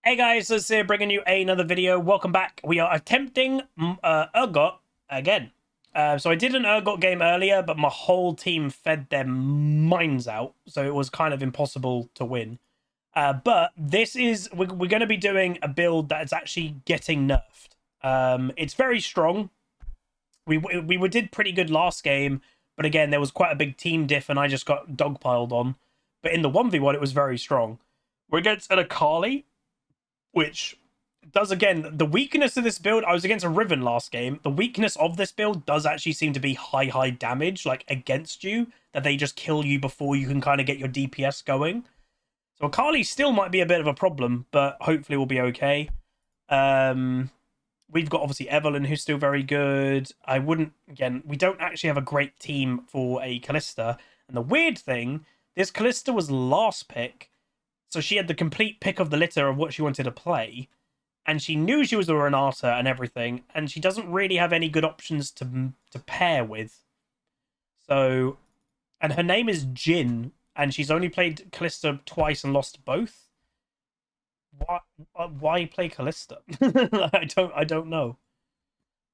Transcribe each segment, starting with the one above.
Hey guys, this is here bringing you another video. Welcome back. We are attempting Urgot again. So I did an Urgot game earlier, but my whole team fed their minds out, so it was kind of impossible to win. But this is we're going to be doing a build that is actually getting nerfed. It's very strong. We did pretty good last game, but again there was quite a big team diff, and I just got dogpiled on. But in the 1v1, it was very strong. We're against an Akali, which does, again, the weakness of this build. I was against a Riven last game. The weakness of this build does actually seem to be high damage, like, against you, that they just kill you before you can kind of get your DPS going. So Akali still might be a bit of a problem, but hopefully we'll be okay. We've got, obviously, Evelyn, who's still very good. Again, we don't actually have a great team for a Kalista. And the weird thing, this Kalista was last pick, so she had the complete pick of the litter of what she wanted to play, and she knew she was a Renata and everything, and she doesn't really have any good options to pair with. So, and her name is Jin, and she's only played Kalista twice and lost both. Why play Kalista? I don't know.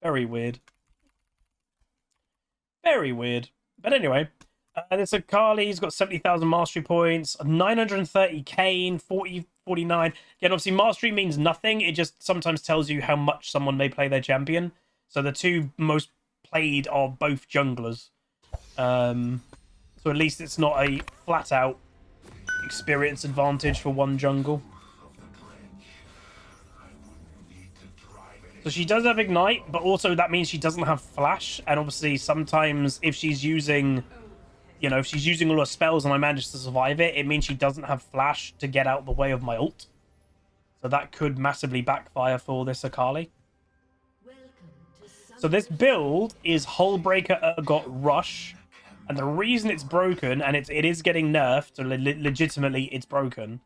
Very weird. Very weird. But anyway. This Akali, he's got 70,000 mastery points, 930 Kane, 49. Again, obviously, mastery means nothing. It just sometimes tells you how much someone may play their champion. So the two most played are both junglers. So at least it's not a flat-out experience advantage for one jungle. So she does have Ignite, but also that means she doesn't have Flash. And obviously, sometimes if she's using... if she's using all her spells and I manage to survive it, it means she doesn't have Flash to get out the way of my ult. So that could massively backfire for this Akali. So this build is Hullbreaker Urgot Rush. And the reason it's broken, and it is getting nerfed, so legitimately it's broken,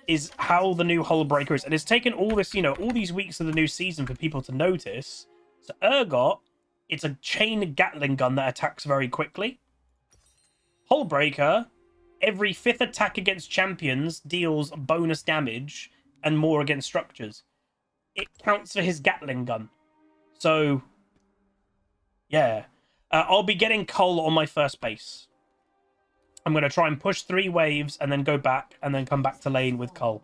is how the new Hullbreaker is. And it's taken all this, all these weeks of the new season for people to notice. So Urgot, it's a chain Gatling gun that attacks very quickly. Hullbreaker, every 5th attack against champions deals bonus damage and more against structures. It counts for his Gatling gun. So, yeah. I'll be getting Cole on my first base. I'm going to try and push 3 waves and then go back and then come back to lane with Cole.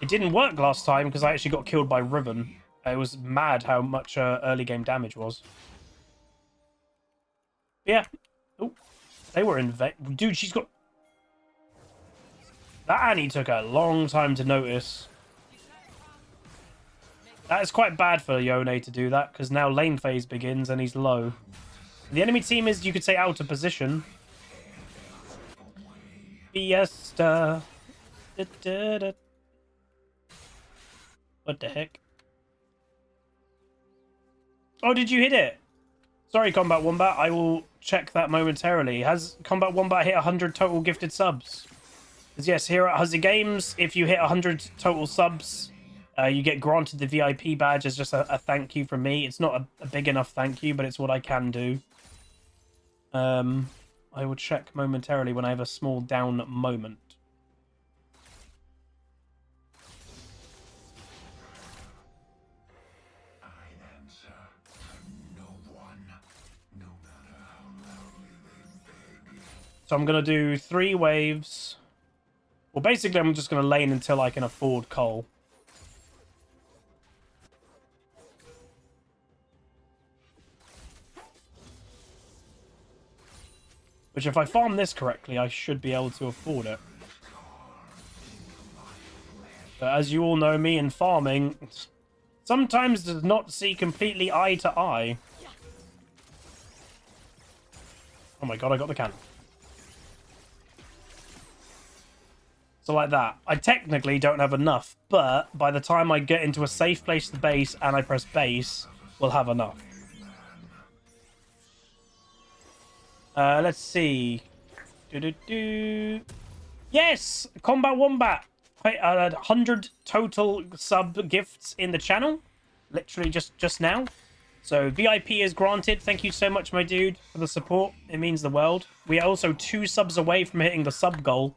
It didn't work last time because I actually got killed by Riven. It was mad how much early game damage was. Yeah. Oh. They were in... Dude, she's got... That Annie took a long time to notice. That is quite bad for Yone to do that, because now lane phase begins and he's low. The enemy team is, you could say, out of position. Fiesta. Da, da, da. What the heck? Oh, did you hit it? Sorry, Combat Wombat. I will check that momentarily. Has Combat Wombat hit 100 total gifted subs? Because yes, here at HuzzyGames, if you hit 100 total subs, you get granted the VIP badge as just a thank you from me. It's not a big enough thank you, but it's what I can do. I will check momentarily when I have a small down moment. So I'm going to do 3 waves. Well, basically, I'm just going to lane until I can afford Cole. Which, if I farm this correctly, I should be able to afford it. But as you all know, me and farming sometimes does not see completely eye to eye. Oh my god, I got the cannon. So like that. I technically don't have enough, but by the time I get into a safe place to base and I press base, we'll have enough. Let's see. Yes! Combat Wombat! 100 total sub gifts in the channel. Literally just now. So VIP is granted. Thank you so much, my dude, for the support. It means the world. We are also 2 subs away from hitting the sub goal.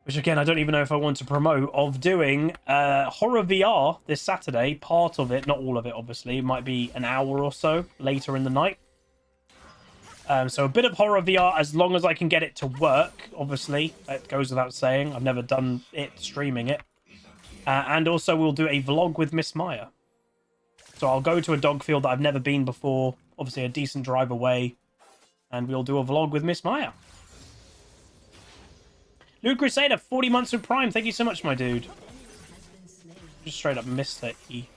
which again, I don't even know if I want to promote, of doing Horror VR this Saturday. Part of it, not all of it, obviously. It might be an hour or so later in the night. So a bit of Horror VR, as long as I can get it to work, obviously. It goes without saying. I've never done it, streaming it. And also we'll do a vlog with Miss Maya. So I'll go to a dog field that I've never been before. Obviously a decent drive away. And we'll do a vlog with Miss Maya. Luke Crusader, 40 months with Prime. Thank you so much, my dude. Just straight up missed that E.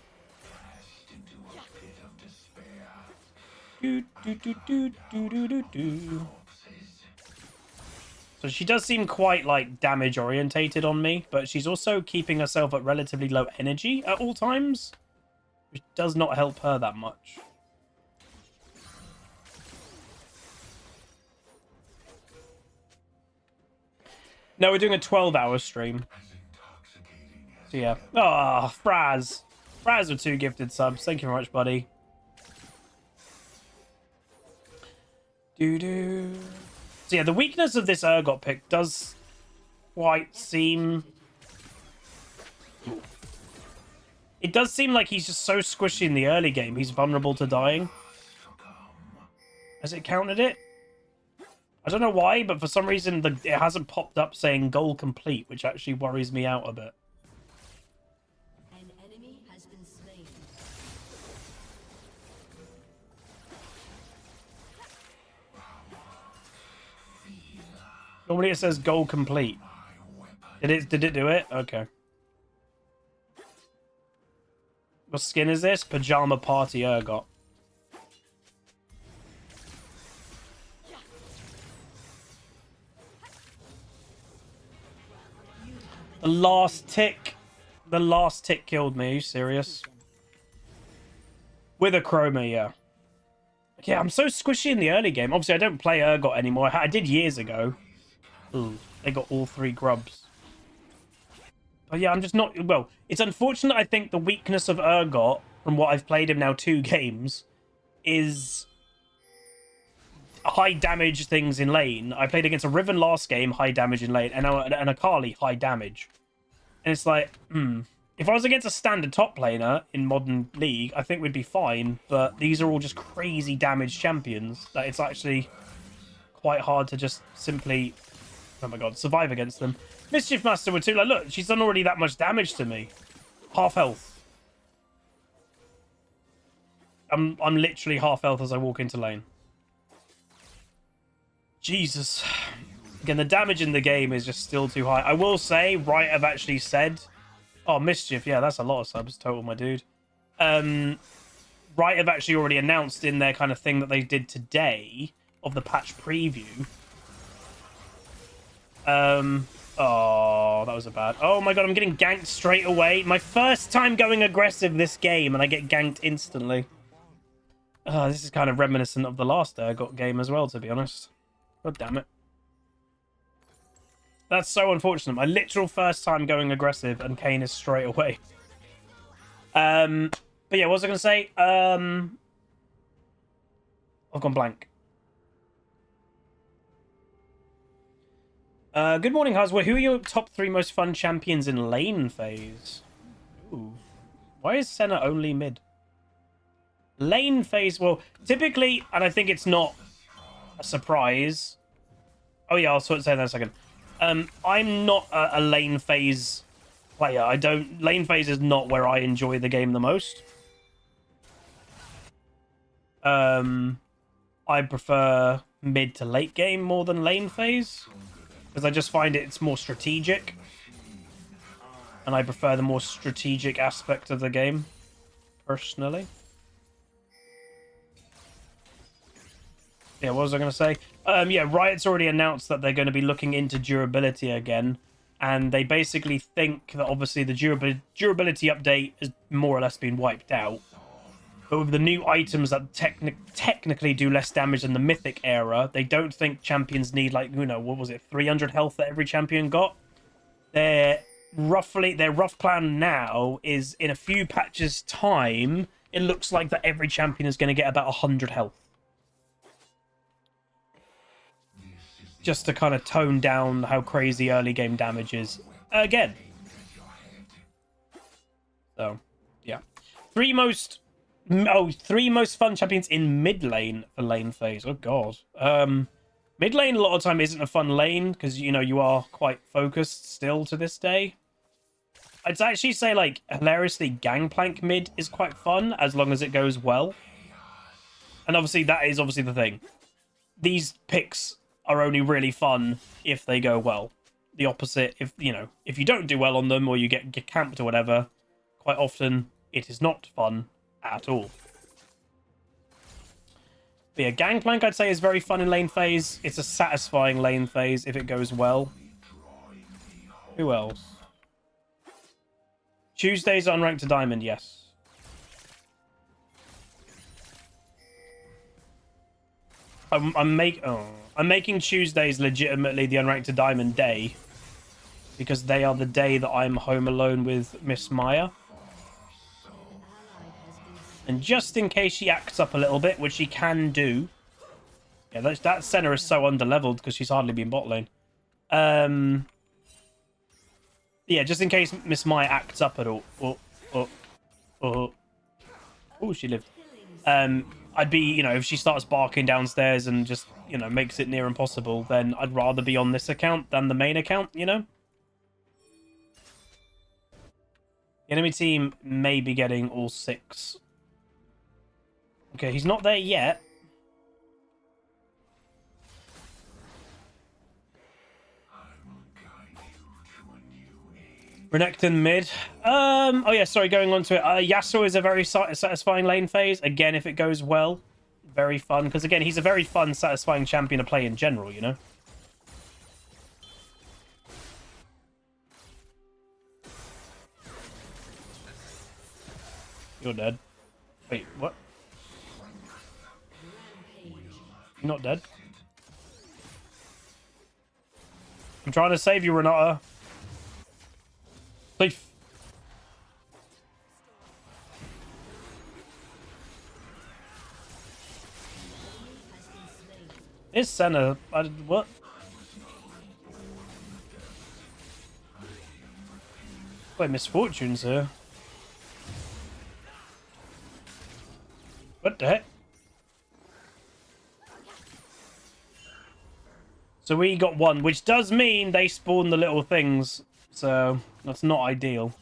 So she does seem quite, like, damage orientated on me, but she's also keeping herself at relatively low energy at all times, which does not help her that much. No, we're doing a 12-hour stream. So, yeah. Oh, Fraz. Fraz with 2 gifted subs. Thank you very much, buddy. So, yeah, the weakness of this Urgot pick does quite seem... It does seem like he's just so squishy in the early game. He's vulnerable to dying. Has it counted it? I don't know why, but for some reason it hasn't popped up saying goal complete, which actually worries me out a bit. An enemy has been slain. Normally it says goal complete. Did it do it? Okay. What skin is this? Pajama Party Urgot. The last tick killed me. Are you serious? With a chroma, yeah. Yeah, I'm so squishy in the early game. Obviously, I don't play Urgot anymore. I did years ago. Ooh, they got all 3 grubs. But yeah, I'm just not... Well, it's unfortunate, I think, the weakness of Urgot, from what I've played him now 2 games, is... high damage things in lane. I played against a Riven last game, high damage in lane, and now an Akali, high damage. And it's like, if I was against a standard top laner in modern league, I think we'd be fine. But these are all just crazy damage champions that it's actually quite hard to just simply, oh my god, survive against them. Mischief Master with 2, like, look, she's done already that much damage to me. Half health. I'm literally half health as I walk into lane. Jesus. Again, the damage in the game is just still too high. I will say, Riot have actually said... Oh, Mischief. Yeah, that's a lot of subs total, my dude. Riot have actually already announced in their kind of thing that they did today of the patch preview. Oh, that was a bad... Oh my god, I'm getting ganked straight away. My first time going aggressive this game, and I get ganked instantly. This is kind of reminiscent of the last Urgot game as well, to be honest. God damn it. That's so unfortunate. My literal first time going aggressive and Kane is straight away. But yeah, what was I going to say? I've gone blank. Good morning, Huzzy. Who are your top 3 most fun champions in lane phase? Ooh. Why is Senna only mid? Lane phase, well, typically, and I think it's not a surprise. Oh yeah, I'll sort of say that in a second. I'm not a lane phase player. Lane phase is not where I enjoy the game the most. I prefer mid to late game more than lane phase, because I just find it's more strategic, and I prefer the more strategic aspect of the game, personally. Yeah, what was I going to say? Yeah, Riot's already announced that they're going to be looking into durability again. And they basically think that obviously the durability update has more or less been wiped out. But with the new items that technically do less damage than the Mythic era, they don't think champions need, like, you know, what was it, 300 health that every champion got? Their rough plan now is in a few patches' time, it looks like that every champion is going to get about 100 health. just to kind of tone down how crazy early game damage is again. So, yeah. Three most fun champions in mid lane for lane phase. Oh god. Mid lane a lot of time isn't a fun lane because you know you are quite focused still to this day. I'd actually say like hilariously Gangplank mid is quite fun as long as it goes well. And obviously that is obviously the thing. These picks are only really fun if they go well. The opposite, if you don't do well on them or you get camped or whatever, quite often it is not fun at all. But yeah, Gangplank I'd say is very fun in lane phase. It's a satisfying lane phase if it goes well. Who else? Tuesdays unranked to diamond, yes. I'm making Tuesdays legitimately the unranked to diamond day because they are the day that I'm home alone with Miss Maya. And just in case she acts up a little bit, which she can do. Yeah, that center is so underleveled because she's hardly been bot lane. Yeah, just in case Miss Maya acts up at all. Oh, she lived. I'd be, if she starts barking downstairs and just, makes it near impossible, then I'd rather be on this account than the main account, The enemy team may be getting all 6. Okay, he's not there yet. Renekton mid. Oh yeah, sorry, going on to it. Yasuo is a very satisfying lane phase. Again, if it goes well. Very fun. Because again, he's a very fun, satisfying champion to play in general, You're dead. Wait, what? You're not dead. I'm trying to save you, Renata. Thief. This center, what? Wait, misfortunes here. What the heck? So we got 1, which does mean they spawn the little things. So that's not ideal.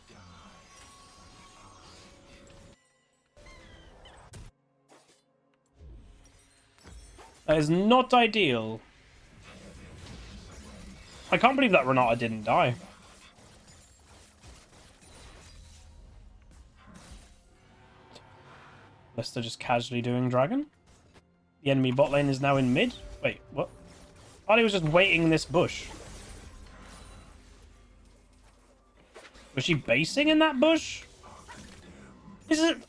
That is not ideal. I can't believe that Renata didn't die. Unless they're just casually doing dragon. The enemy bot lane is now in mid. Wait, what? I thought he was just waiting in this bush. Was she basing in that bush?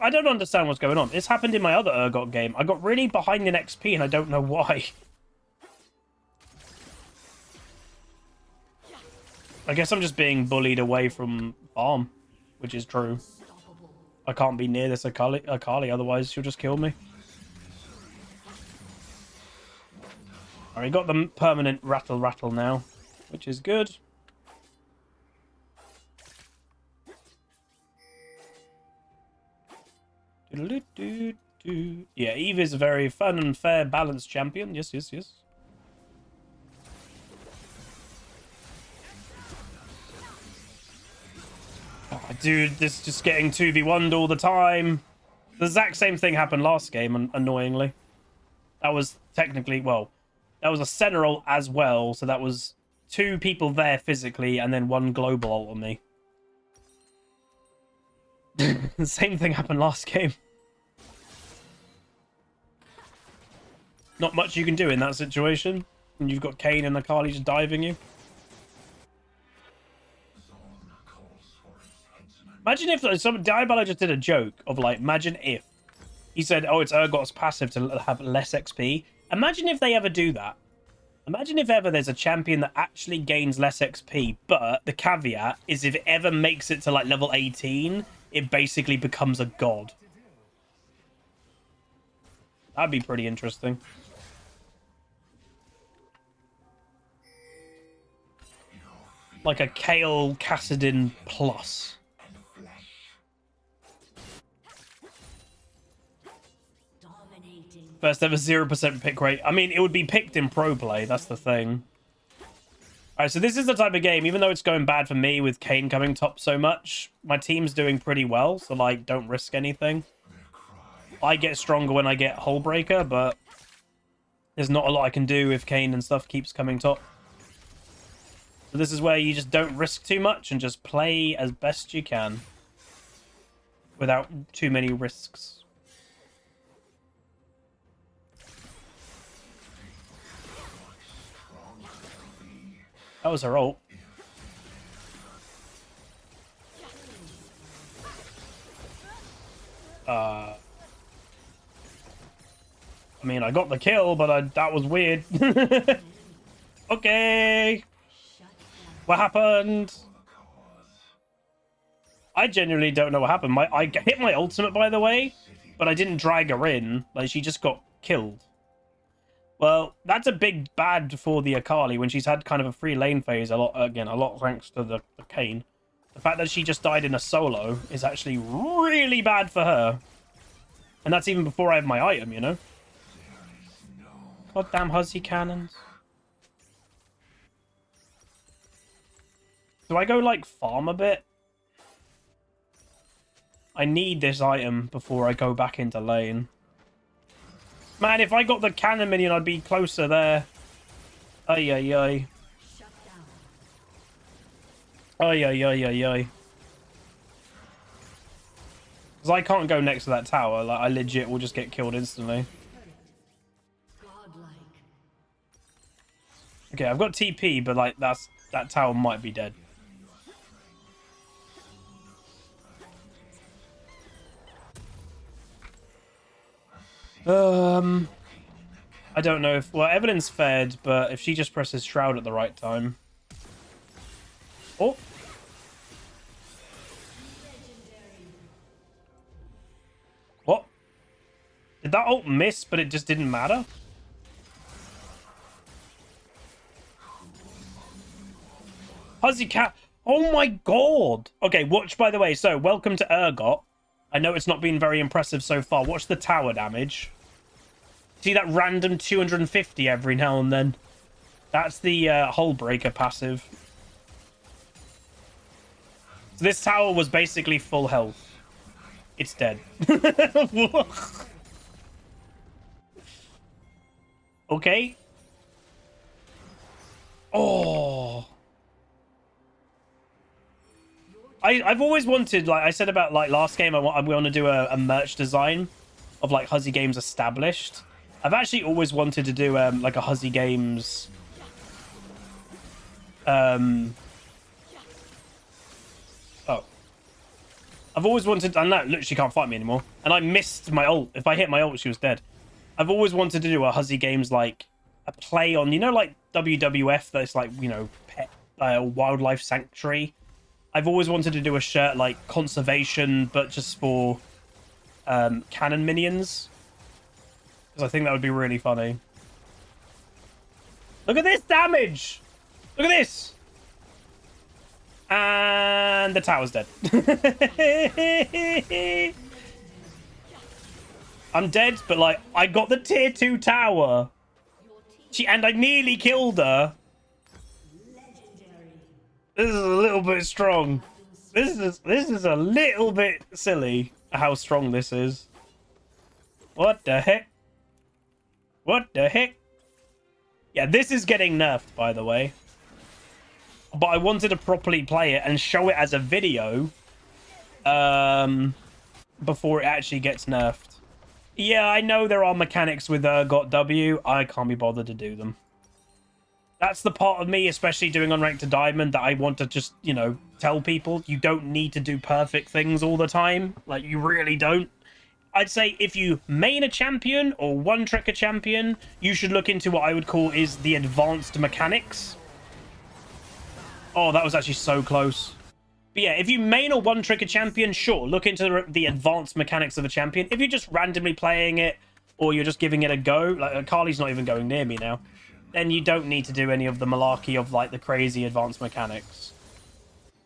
I don't understand what's going on. This happened in my other Urgot game. I got really behind in XP and I don't know why. I guess I'm just being bullied away from farm, which is true. I can't be near this Akali, otherwise she'll just kill me. Alright, got the permanent rattle now, which is good. Yeah, Eve is a very fun and fair, balanced champion. Yes. Oh, dude, this is just getting 2v1'd all the time. The exact same thing happened last game, annoyingly. That was technically, well, that was a center ult as well, so that was 2 people there physically and then 1 global ult on me. The same thing happened last game. Not much you can do in that situation. And you've got Kane and Akali just diving you. Imagine if Diabella just did a joke of like, imagine if he said, oh, it's Urgot's passive to have less XP. Imagine if they ever do that. Imagine if ever there's a champion that actually gains less XP, but the caveat is if it ever makes it to like level 18, it basically becomes a god. That'd be pretty interesting. like a Kale Cassidin plus. First ever 0% pick rate. I mean, it would be picked in pro play. That's the thing. All right, so this is the type of game, even though it's going bad for me with Kane coming top so much, my team's doing pretty well, so, like, don't risk anything. I get stronger when I get Hullbreaker, but there's not a lot I can do if Kane and stuff keeps coming top. So this is where you just don't risk too much and just play as best you can without too many risks. That was her ult. I mean, I got the kill, but that was weird. Okay. What happened? I genuinely don't know what happened. I hit my ultimate, by the way, but I didn't drag her in. Like, she just got killed. Well, that's a big bad for the Akali when she's had kind of a free lane phase a lot thanks to the Kane. The fact that she just died in a solo is actually really bad for her. And that's even before I have my item, you know? Goddamn Huzzy cannons. Do I go, like, farm a bit? I need this item before I go back into lane. Man, if I got the cannon minion, I'd be closer there. Ay, ay, ay. Ay, ay, ay, ay, ay. Because I can't go next to that tower. Like, I legit will just get killed instantly. Okay, I've got TP, but, like, that tower might be dead. I don't know if... Well, Evelyn's fed, but if she just presses Shroud at the right time... Oh! What? Did that ult miss, but it just didn't matter? Huzzy cat... Oh my god! Okay, watch, by the way. So, welcome to Urgot. I know it's not been very impressive so far. Watch the tower damage. See that random 250 every now and then? That's the Hullbreaker passive. So this tower was basically full health. It's dead. Okay. Oh. I've always wanted, like I said about like last game, I want to do a merch design of like HuzzyGames established. I've actually always wanted to do like a HuzzyGames oh. I've always wanted, and that look, she can't fight me anymore. And I missed my ult. If I hit my ult, she was dead. I've always wanted to do a HuzzyGames like a play on, you know, like WWF that's like, you know, pet wildlife sanctuary. I've always wanted to do a shirt like conservation, but just for cannon minions. Because I think that would be really funny. Look at this damage! Look at this! And the tower's dead. I'm dead, but like, I got the tier 2 tower. And I nearly killed her. This is a little bit strong. This is a little bit silly how strong this is. What the heck? What the heck? Yeah, this is getting nerfed, by the way. But I wanted to properly play it and show it as a video before it actually gets nerfed. Yeah, I know there are mechanics with Urgot W. I can't be bothered to do them. That's the part of me, especially doing Unranked to Diamond, that I want to just, you know, tell people you don't need to do perfect things all the time. Like, you really don't. I'd say if you main a champion or one-trick a champion, you should look into what I would call is the advanced mechanics. Oh, that was actually so close. But yeah, if you main or one-trick a champion, sure, look into the advanced mechanics of a champion. If you're just randomly playing it or you're just giving it a go, like Akali's not even going near me now. then you don't need to do any of the malarkey of like the crazy advanced mechanics.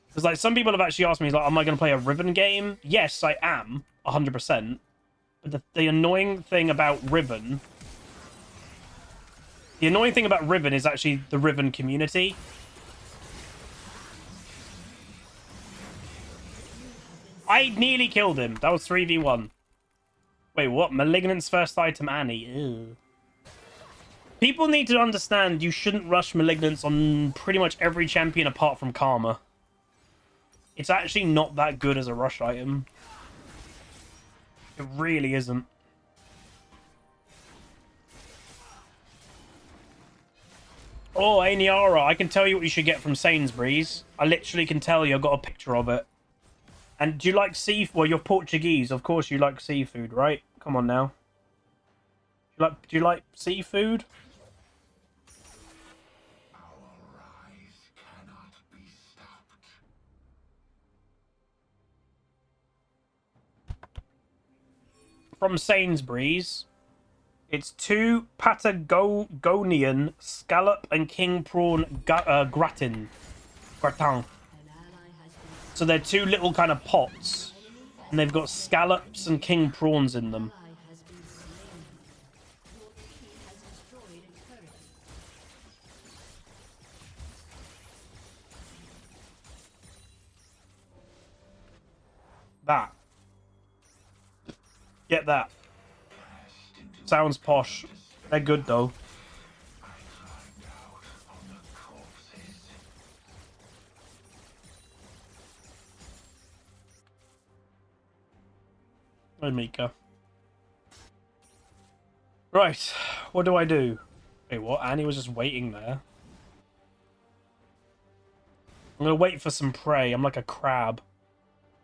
Because like some people have actually asked me, like, am I going to play a Riven game? Yes, I am, 100%. But the annoying thing about Riven... The annoying thing about Riven is actually the Riven community. I nearly killed him. That was 3v1. Wait, what? Malignant's first item, Annie. Ew. People need to understand you shouldn't rush Malignants on pretty much every champion apart from Karma. It's actually not that good as a rush item. It really isn't. Oh, Aniara, I can tell you what you should get from Sainsbury's. I literally can tell you. I've got a picture of it. And do you like seafood? Well, you're Portuguese. Of course you like seafood, right? Come on now. Do you like seafood? From Sainsbury's, it's 2 Patagonian scallop and king prawn gratin. So they're 2 little kind of pots, and they've got scallops and king prawns in them. That. Get that. Sounds posh. They're good though. Hi, Mika. Right, what do I do? Wait, what? Annie was just waiting there. I'm gonna wait for some prey. I'm like a crab.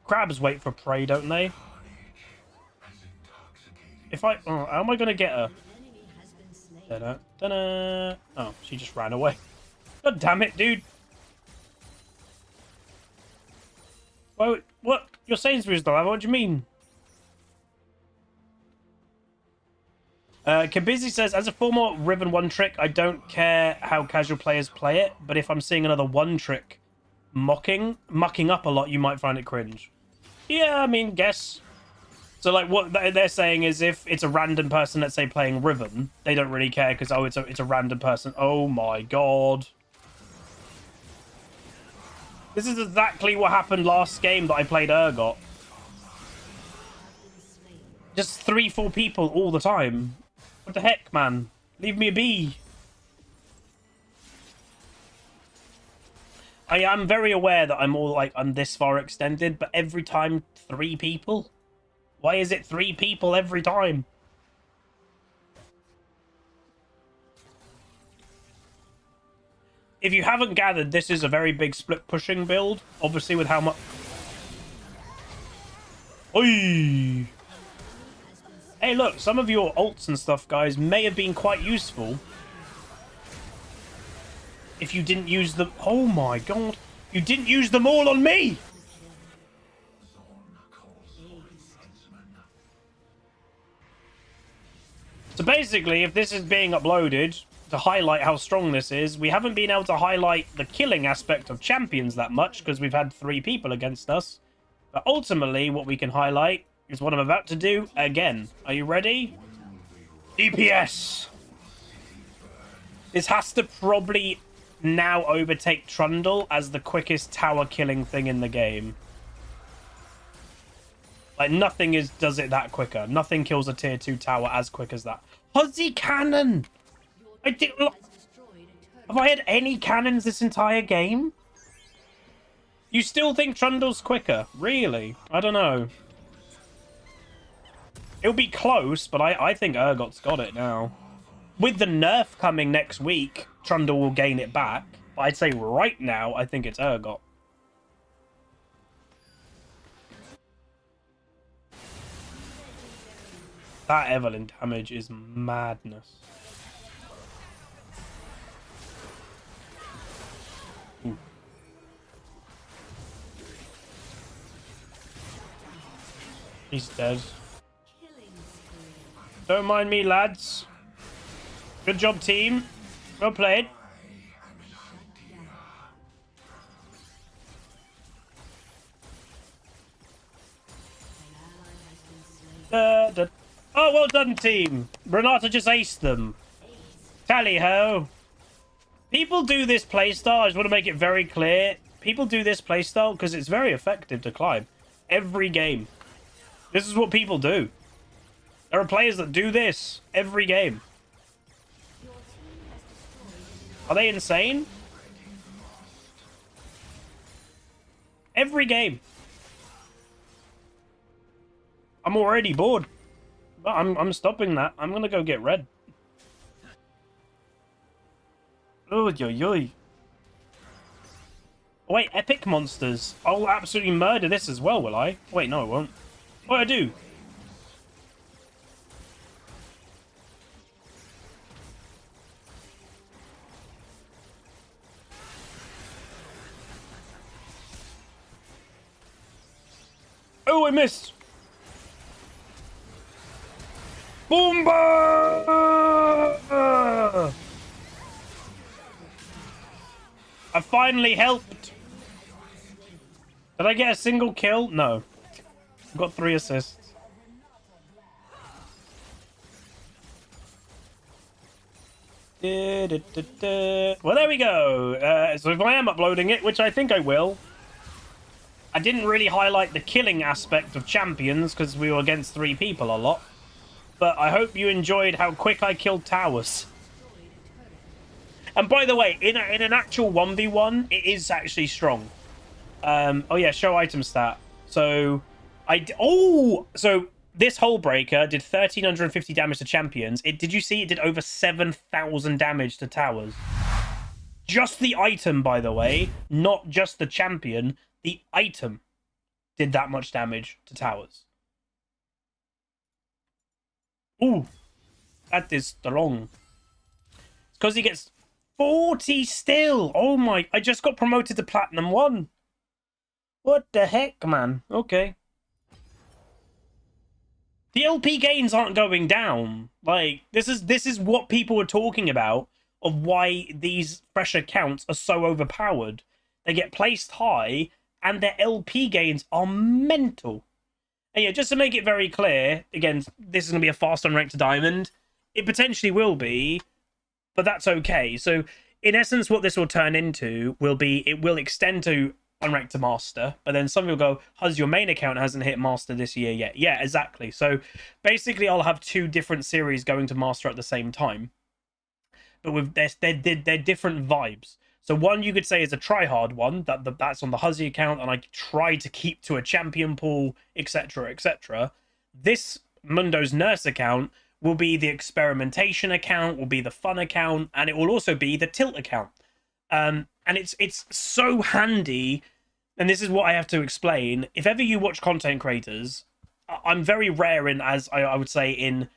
Crabs wait for prey, don't they? If I... Oh, how am I gonna get her? Da-da, da-da. Oh, she just ran away. God damn it, dude. Whoa, what? You're Sainsbury's though, what do you mean? Kabizi says, as a former Riven one-trick, I don't care how casual players play it, but if I'm seeing another one-trick mucking up a lot, you might find it cringe. Yeah, I mean, guess. So, like, what they're saying is if it's a random person, let's say, playing Riven, they don't really care because, oh, it's a random person. Oh, my God. This is exactly what happened last game that I played Urgot. Just 3-4 people all the time. What the heck, man? Leave me be. I am very aware that I'm this far extended, but every time 3 people? Why is it 3 people every time? If you haven't gathered, this is a very big split pushing build. Obviously with how much... Oi! Hey, look, some of your ults and stuff, guys, may have been quite useful. If you didn't use them... Oh my God. You didn't use them all on me! So basically, if this is being uploaded to highlight how strong this is, we haven't been able to highlight the killing aspect of champions that much because we've had 3 people against us. But ultimately, what we can highlight is what I'm about to do again. Are you ready? DPS! This has to probably now overtake Trundle as the quickest tower killing thing in the game. Like, nothing does it that quicker. Nothing kills a tier 2 tower as quick as that. Huzzy cannon! Have I had any cannons this entire game? You still think Trundle's quicker? Really? I don't know. It'll be close, but I think Urgot's got it now. With the nerf coming next week, Trundle will gain it back. But I'd say right now, I think it's Urgot. That Evelyn damage is madness. Ooh. He's dead. Don't mind me, lads. Good job, team. Well played. Oh, well done, team. Renata just aced them. Tally ho. People do this playstyle. I just want to make it very clear. People do this playstyle because it's very effective to climb. Every game. This is what people do. There are players that do this every game. Are they insane? Every game. I'm already bored. But I'm stopping that. I'm gonna go get red. Oh, yo. Wait, epic monsters. I'll absolutely murder this as well, will I? Wait, no, I won't. What do I do? Oh, I missed. Boomba! I finally helped. Did I get a single kill? No. I got 3 assists. Well, there we go. So if I am uploading it, which I think I will, I didn't really highlight the killing aspect of champions because we were against 3 people a lot. But I hope you enjoyed how quick I killed towers. And by the way, in an actual 1v1, it is actually strong. Oh yeah, show item stat. So so this Hull Breaker did 1350 damage to champions. Did you see it did over 7,000 damage to towers? Just the item, by the way, not just the champion. The item did that much damage to towers. Ooh, that is strong. It's because he gets 40 still. Oh my, I just got promoted to Platinum 1. What the heck, man? Okay. The LP gains aren't going down. Like, this is what people are talking about of why these fresh accounts are so overpowered. They get placed high, and their LP gains are mental. And yeah, just to make it very clear, again, this is going to be a fast unranked to diamond. It potentially will be, but that's okay. So, in essence, what this will turn into will be, it will extend to unranked to master, but then some will go, Huz, your main account hasn't hit master this year yet. Yeah, exactly. So, basically, I'll have 2 different series going to master at the same time. But with they're different vibes. So one you could say is a try-hard one, that's on the Huzzy account, and I try to keep to a champion pool, etc., etc. This Mundo's Nurse account will be the experimentation account, will be the fun account, and it will also be the tilt account. And it's so handy, and this is what I have to explain. If ever you watch content creators, I'm very rare in, as I would say, in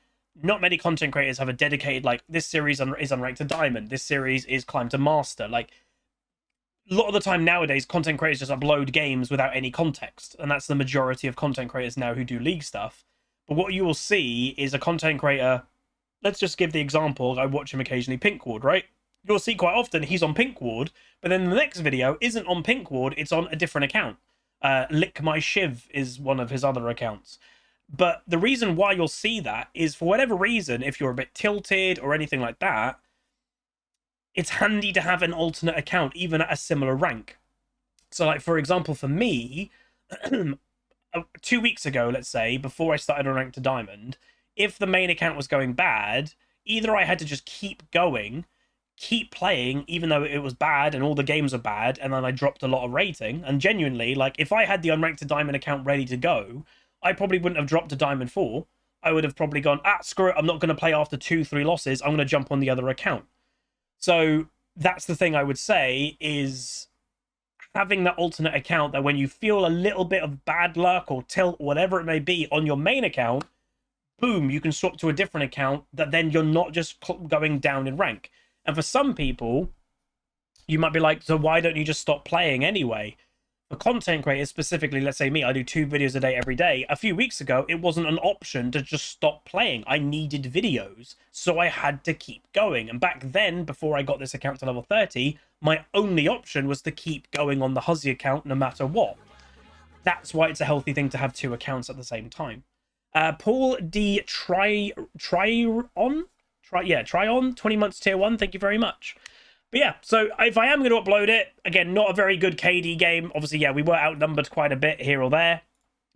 not many content creators have a dedicated, like, this series is unranked to diamond, this series is climb to master. Like, a lot of the time nowadays, content creators just upload games without any context, and that's the majority of content creators now who do league stuff. But what you will see is a content creator, let's just give the example, I watch him occasionally Pink Ward, right? You'll see quite often he's on Pink Ward, but then the next video isn't on Pink Ward, it's on a different account. Lick My Shiv is one of his other accounts. But the reason why you'll see that is, for whatever reason, if you're a bit tilted or anything like that, it's handy to have an alternate account, even at a similar rank. So, like, for example, for me, 2 weeks ago, let's say, before I started on Rank to Diamond, if the main account was going bad, either I had to just keep going, keep playing, even though it was bad and all the games are bad, and then I dropped a lot of rating. And genuinely, like, if I had the Unranked to Diamond account ready to go, I probably wouldn't have dropped to Diamond 4. I would have probably gone, screw it, I'm not going to play after 2-3 losses. I'm going to jump on the other account. So that's the thing I would say, is having that alternate account that when you feel a little bit of bad luck or tilt, whatever it may be, on your main account, boom, you can swap to a different account that then you're not just going down in rank. And for some people, you might be like, so why don't you just stop playing anyway? For content creators, specifically, let's say me, I do 2 videos a day every day. A few weeks ago, it wasn't an option to just stop playing. I needed videos, so I had to keep going. And back then, before I got this account to level 30, my only option was to keep going on the Huzzy account no matter what. That's why it's a healthy thing to have 2 accounts at the same time. Paul D. Tryon, 20 months tier 1, thank you very much. But yeah, so if I am going to upload it, again, not a very good KD game. Obviously, yeah, we were outnumbered quite a bit here or there.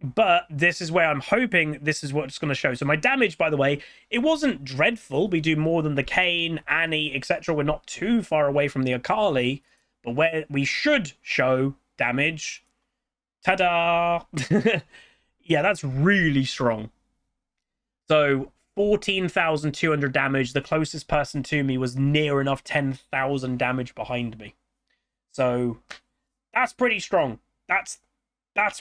But this is where I'm hoping this is what's going to show. So my damage, by the way, it wasn't dreadful. We do more than the Kayn, Annie, etc. We're not too far away from the Akali. But where we should show damage... Ta-da! Yeah, that's really strong. So... 14,200 damage. The closest person to me was near enough 10,000 damage behind me. So that's pretty strong. That's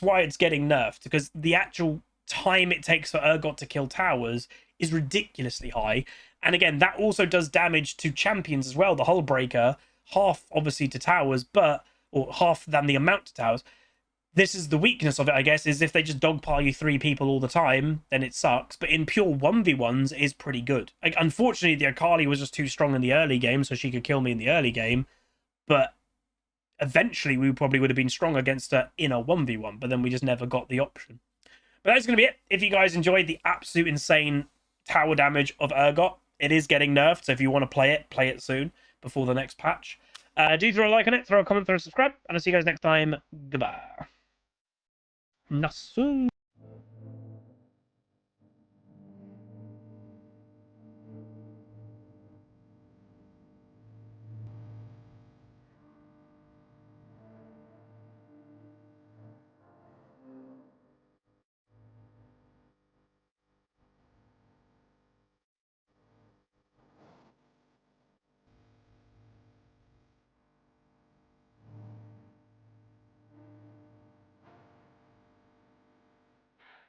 why it's getting nerfed, because the actual time it takes for Urgot to kill towers is ridiculously high. And again, that also does damage to champions as well. The Hull Breaker, half obviously to towers, or half than the amount to towers. This is the weakness of it, I guess, is if they just dogpile you 3 people all the time, then it sucks. But in pure 1v1s, it is pretty good. Like, unfortunately, the Akali was just too strong in the early game, so she could kill me in the early game. But eventually, we probably would have been strong against her in a 1v1, but then we just never got the option. But that's going to be it. If you guys enjoyed the absolute insane tower damage of Urgot, it is getting nerfed, so if you want to play it soon, before the next patch. Do throw a like on it, throw a comment, throw a subscribe, and I'll see you guys next time. Goodbye. Nasu.